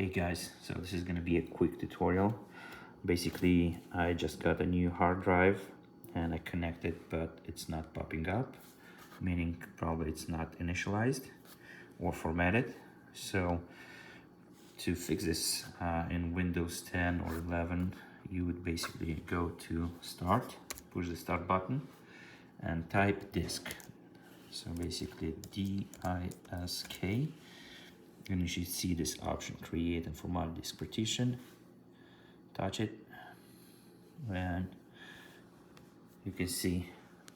Hey guys, so this is gonna be a quick tutorial. Basically, I just got a new hard drive and I connected, but it's not popping up, meaning probably it's not initialized or formatted. So to fix this in Windows 10 or 11, you would basically go to Start, push the Start button, and type disk. So basically D-I-S-K. And you should see this option, create and format disk partition. Touch it and you can see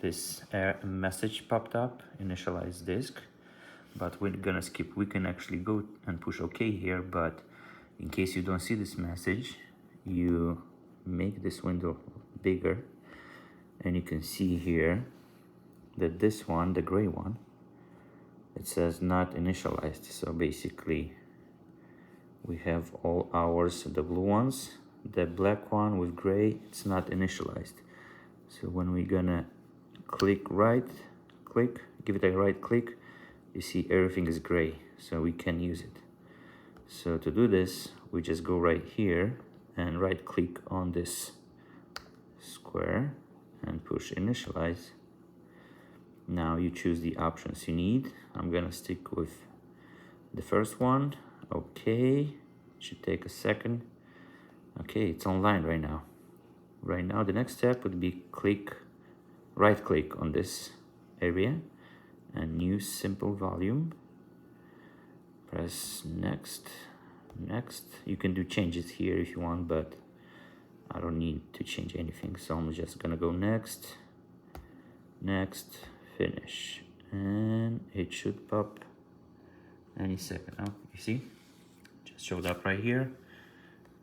this error message popped up, initialize disk, but we're gonna skip. We can actually go and push OK here, but in case you don't see this message, you make this window bigger and you can see here that this one, the gray one, it says not initialized. So basically we have all ours, the blue ones, the black one with gray, it's not initialized. So when we're gonna give it a right click, you see everything is gray, so we can use it. So to do this, we just go right here and right click on this square and push initialize. Now you choose the options you need. I'm gonna stick with the first one. Okay, it should take a second. Okay, it's online right now. Right now the next step would be right click on this area and new simple volume. Press next. You can do changes here if you want, but I don't need to change anything, so I'm just gonna go next, finish, and it should pop any second. Oh, you see, just showed up right here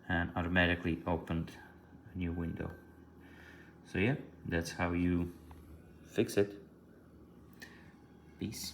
and automatically opened a new window. So yeah, that's how you fix it. Peace.